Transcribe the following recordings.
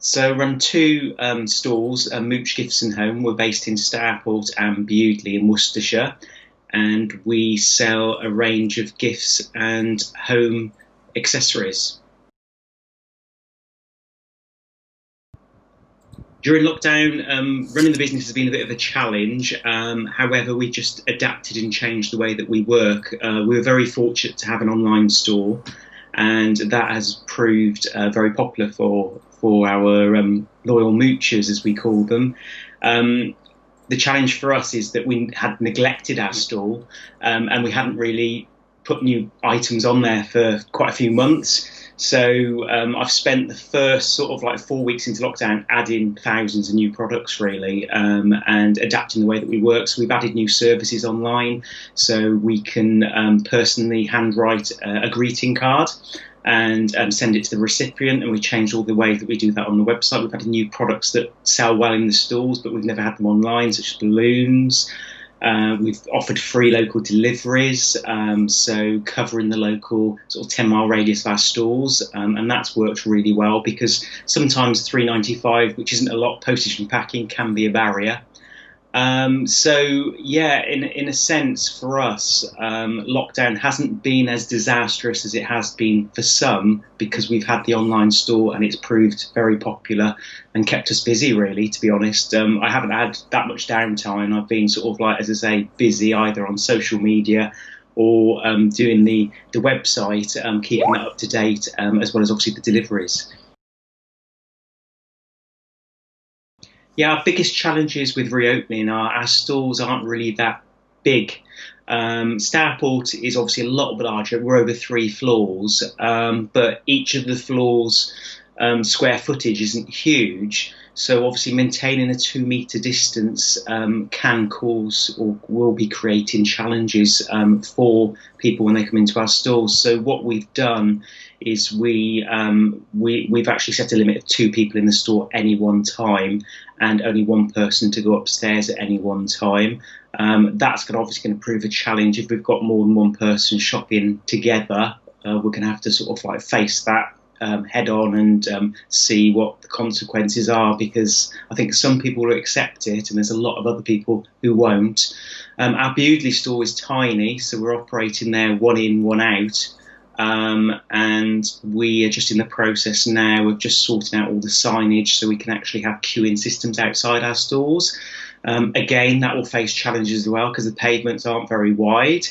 So I run two stores, Mooch Gifts and Home. We're based in Stourport and Bewdley in Worcestershire, and we sell a range of gifts and home accessories. During lockdown, running the business has been a bit of a challenge. However, we just adapted and changed the way that we work. We were very fortunate to have an online store, and that has proved very popular for our loyal moochers, as we call them. The challenge for us is that we had neglected our store, and we hadn't really put new items on there for quite a few months. So I've spent the first sort of like 4 weeks into lockdown adding thousands of new products really, and adapting the way that we work. So we've added new services online, so we can personally handwrite a greeting card and send it to the recipient, and we changed all the ways that we do that on the website. We've added new products that sell well in the stores, but we've never had them online, such as balloons. We've offered free local deliveries, so covering the local sort of 10-mile radius of our stores, and that's worked really well because sometimes £3.95, which isn't a lot, postage and packing can be a barrier. So yeah, in a sense for us, lockdown hasn't been as disastrous as it has been for some, because we've had the online store and it's proved very popular and kept us busy really, to be honest. I haven't had that much downtime. I've been sort of like, as I say, busy either on social media or doing the website, keeping that up to date, as well as obviously the deliveries. Yeah, our biggest challenges with reopening are our stores aren't really that big. Stourport is obviously a lot larger. We're over 3 floors, but each of the floors' square footage isn't huge. So obviously maintaining a 2 metre distance can cause or will be creating challenges for people when they come into our stores. So what we've done is we've actually set a limit of 2 people in the store at any one time, and only one person to go upstairs at any one time. That's obviously going to prove a challenge if we've got more than one person shopping together. We're going to have to sort of like face that head on and see what the consequences are, because I think some people will accept it and there's a lot of other people who won't. Our Bewdley store is tiny, so we're operating there one in, one out. And we are just in the process now of just sorting out all the signage so we can actually have queuing systems outside our stores. Again, that will face challenges as well because the pavements aren't very wide.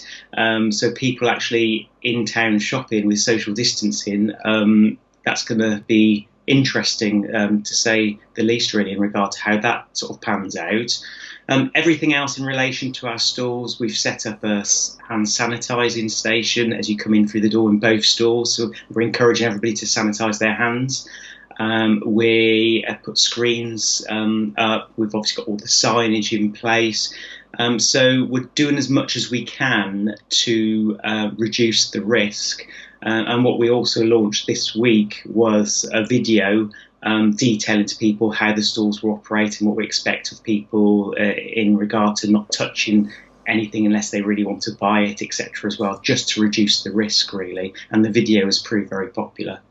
So people actually in town shopping with social distancing, that's going to be interesting, to say the least, really, in regard to how that sort of pans out. Everything else in relation to our stores, we've set up a hand sanitising station as you come in through the door in both stores. So we're encouraging everybody to sanitise their hands. We have put screens up. We've obviously got all the signage in place. So we're doing as much as we can to reduce the risk. And what we also launched this week was a video detailing to people how the stores will operate and what we expect of people in regard to not touching anything unless they really want to buy it, etc. as well, just to reduce the risk, really. And the video has proved very popular.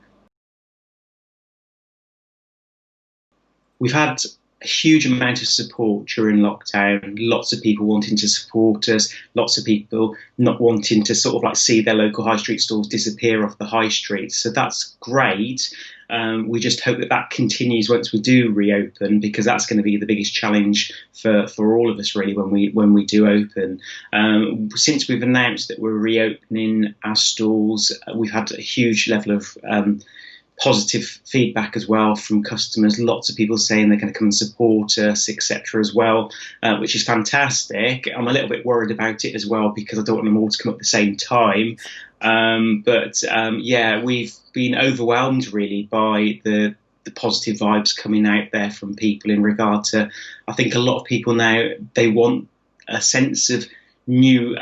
We've had a huge amount of support during lockdown, lots of people wanting to support us, lots of people not wanting to sort of like see their local high street stores disappear off the high street. So that's great. We just hope that that continues once we do reopen, because that's going to be the biggest challenge for all of us really when we do open. Since we've announced that we're reopening our stores, we've had a huge level of positive feedback as well from customers. Lots of people saying they're going to come and support us, etc. as well, which is fantastic. I'm a little bit worried about it as well because I don't want them all to come at the same time. Yeah, we've been overwhelmed really by the positive vibes coming out there from people in regard to, I think a lot of people now, they want a sense of new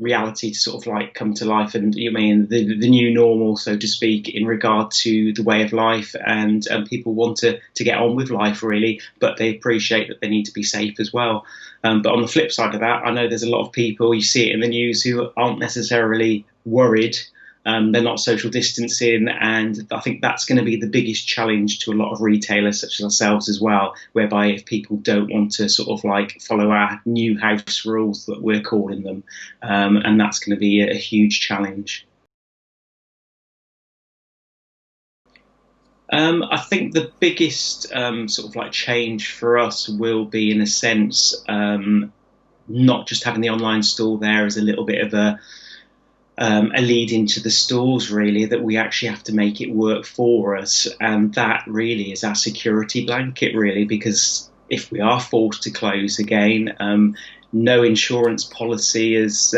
reality to sort of like come to life, and you mean the new normal, so to speak, in regard to the way of life, and people want to get on with life really, but they appreciate that they need to be safe as well. But on the flip side of that, I know there's a lot of people, you see it in the news, who aren't necessarily worried They're not social distancing, and I think that's going to be the biggest challenge to a lot of retailers such as ourselves as well, whereby if people don't want to sort of like follow our new house rules that we're calling them, and that's going to be a huge challenge. I think the biggest sort of like change for us will be, in a sense, not just having the online store there as a little bit of a lead into the stores, really, that we actually have to make it work for us. And that really is our security blanket, really, because if we are forced to close again, no insurance policy has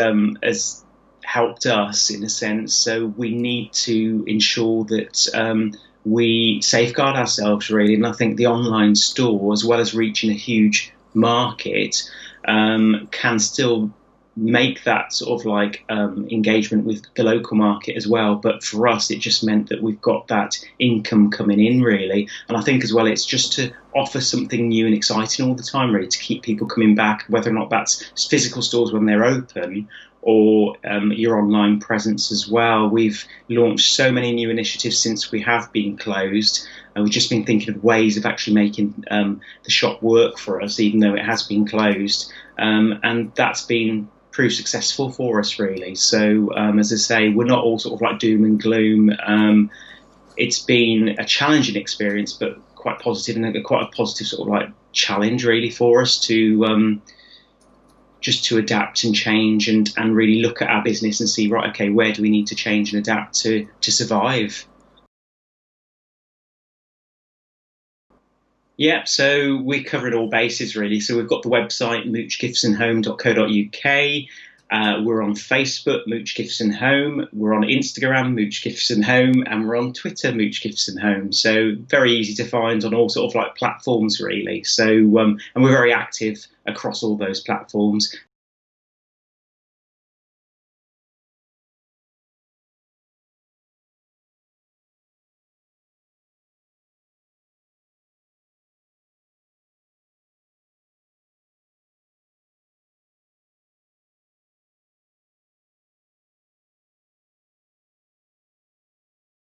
helped us in a sense. So we need to ensure that we safeguard ourselves, really. And I think the online store, as well as reaching a huge market, can still make that sort of like engagement with the local market as well. But for us, it just meant that we've got that income coming in, really. And I think as well, it's just to offer something new and exciting all the time, really, to keep people coming back, whether or not that's physical stores when they're open, or your online presence as well. We've launched so many new initiatives since we have been closed. And we've just been thinking of ways of actually making the shop work for us, even though it has been closed. And that's been proved successful for us, really. So, as I say, we're not all sort of like doom and gloom. It's been a challenging experience, but quite positive, and quite a positive sort of like challenge, really, for us to just to adapt and change, and really look at our business and see, right, okay, where do we need to change and adapt to survive? Yeah, so we're covering all bases, really. So we've got the website moochgiftsandhome.co.uk. We're on Facebook, Mooch Gifts and Home. We're on Instagram, Mooch Gifts and Home, and we're on Twitter, Mooch Gifts and Home. So very easy to find on all sort of like platforms, really. So and we're very active across all those platforms.